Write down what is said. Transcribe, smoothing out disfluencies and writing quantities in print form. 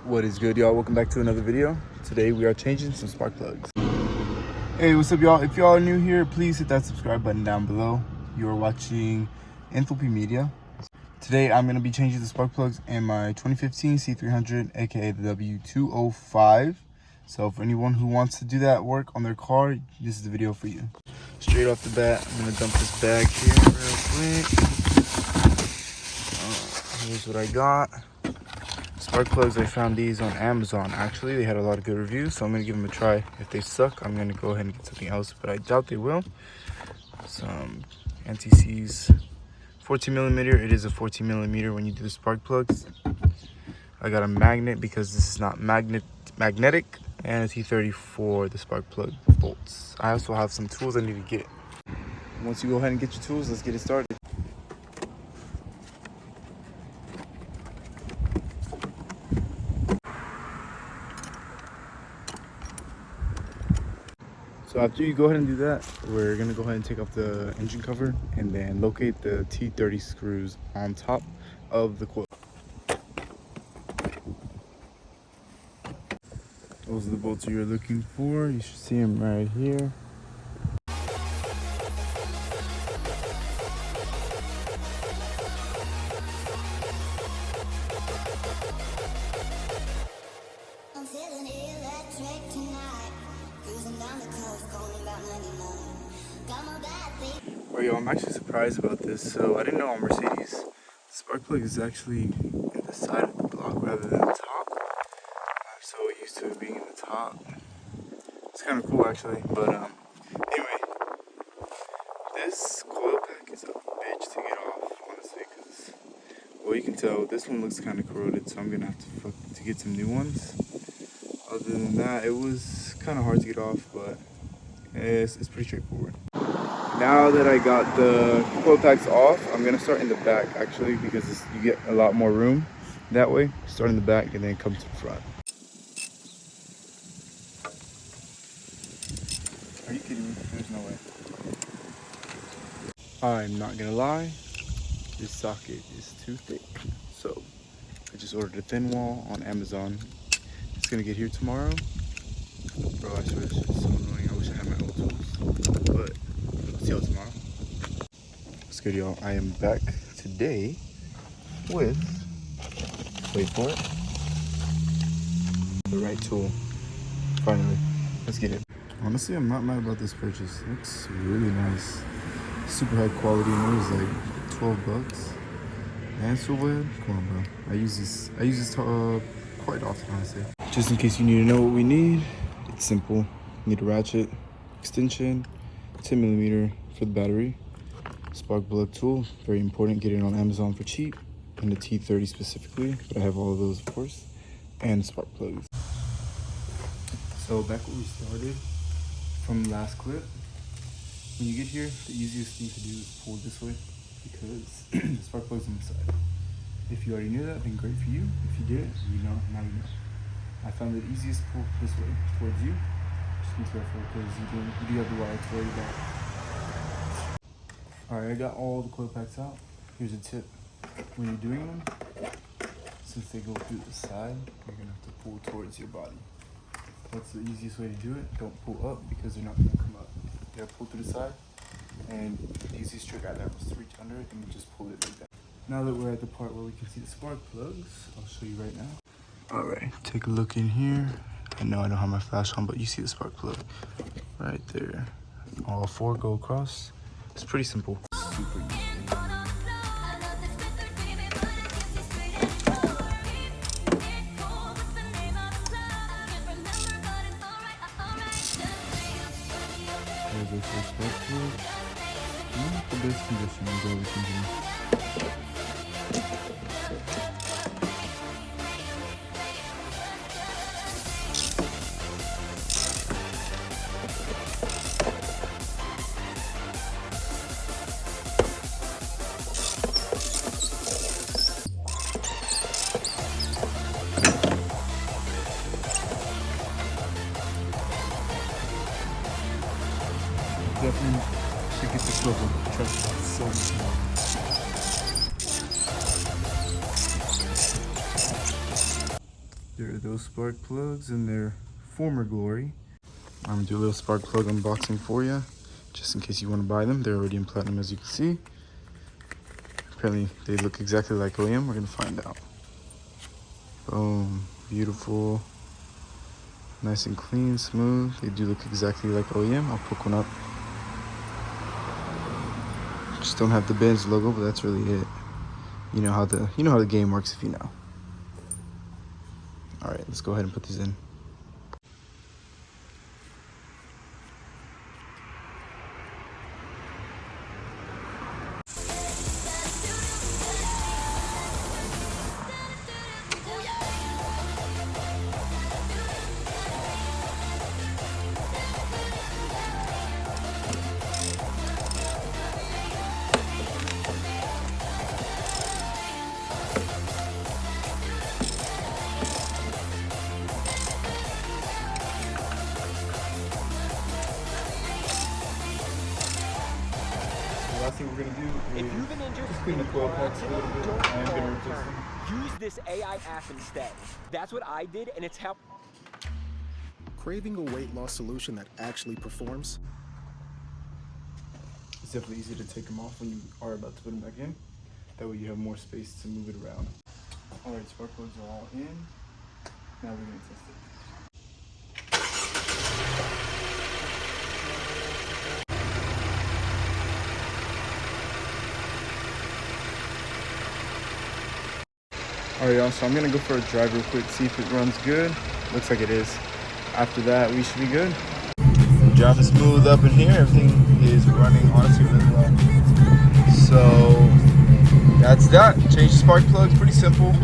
What is good, y'all? Welcome back to another video. Today we are changing some spark plugs. Hey, what's up, y'all? If y'all are new here, please hit that subscribe button down below. You are watching Enthalpy Media. Today I'm going to be changing the spark plugs in my 2015 C300, aka the W205. So for anyone who wants to do that work on their car, this is the video for you. Straight off the bat, I'm going to dump this bag here real quick. Here's what I got. Spark plugs, I found these on Amazon. Actually, they had a lot of good reviews, so I'm going to give them a try. If they suck, I'm going to go ahead and get something else, but I doubt they will. Some NTC's 14 millimeter. It is a 14 millimeter when you do the spark plugs. I got a magnet because this is not magnetic, and a T30 for the spark plug bolts. I also have some tools I need to get. Once you go ahead and get your tools, let's get it started. So after you go ahead and do that, we're gonna go ahead and take off the engine cover and then locate the T30 screws on top of the coil. Those are the bolts you're looking for. You should see them right here. Oh, yo, I'm actually surprised about this. So I didn't know on Mercedes, the spark plug is actually in the side of the block rather than the top. I'm so used to it being in the top. It's kind of cool actually, but anyway, this coil pack is a bitch to get off, honestly, because, well, you can tell this one looks kind of corroded, so I'm gonna have to get some new ones. Other than that, it was kind of hard to get off, but it's pretty straightforward. Now that I got the coil packs off, I'm gonna start in the back actually, because you get a lot more room that way. Start in the back and then come to the front. Are you kidding me? There's no way. I'm not gonna lie, this socket is too thick. So I just ordered a thin wall on Amazon. It's gonna get here tomorrow. Bro, I swear this shit's so annoying. I wish I had my old tools. But I'll see y'all tomorrow. What's good, y'all? I am back today with, wait for it, the right tool. Finally, let's get it. Honestly, I'm not mad about this purchase. It looks really nice. Super high quality, and it was like 12 bucks. And so weird. Come on, bro. I use this quite often, honestly. Just in case you need to know what we need, it's simple. You need a ratchet, extension, 10 millimeter for the battery, spark plug tool, very important, get it on Amazon for cheap, and the T30 specifically, but I have all of those, of course, and spark plugs. So back where we started from the last clip, when you get here, the easiest thing to do is pull this way, because the spark plug's on the side. If you already knew that, then great for you. If you didn't, you know, now you know. I found it easiest to pull this way, towards you. Just be careful, because you do have the wire to worry about. Alright, I got all the coil packs out. Here's a tip. When you're doing them, since they go through the side, you're going to have to pull towards your body. That's the easiest way to do it. Don't pull up because they're not going to come up. You got to pull through the side, and the easiest trick I learned was to reach under it and you just pull it like that. Now that we're at the part where we can see the spark plugs, I'll show you right now. Alright, take a look in here. I know I don't have my flash on, but you see the spark plug right there. All four go across. It's pretty simple. Super easy. There's our first spark plug. Not the best condition, as I was thinking. Definitely should get the swivel. Trust me, it's so much more. There are those spark plugs in their former glory. I'm gonna do a little spark plug unboxing for you, just in case you want to buy them. They're already in platinum, as you can see. Apparently they look exactly like OEM. We're gonna find out. Boom, beautiful, nice and clean, smooth. They do look exactly like OEM. I'll pick one up. Just don't have the MINS logo, but that's really it. You know how the game works if you know. All right, let's go ahead and put these in. Last thing we're gonna do is if you've been injured, just clean the coil packs a little bit. I am gonna replace them. Use this AI app instead. That's what I did, and it's helped. Craving a weight loss solution that actually performs? It's definitely easier to take them off when you are about to put them back in. That way you have more space to move it around. All right, spark plugs are all in. Now we're gonna test it. Alright y'all, so I'm gonna go for a drive real quick, see if it runs good. Looks like it is. After that, we should be good. Job is smooth up in here. Everything is running honestly really well. So that's that. Change the spark plugs, pretty simple.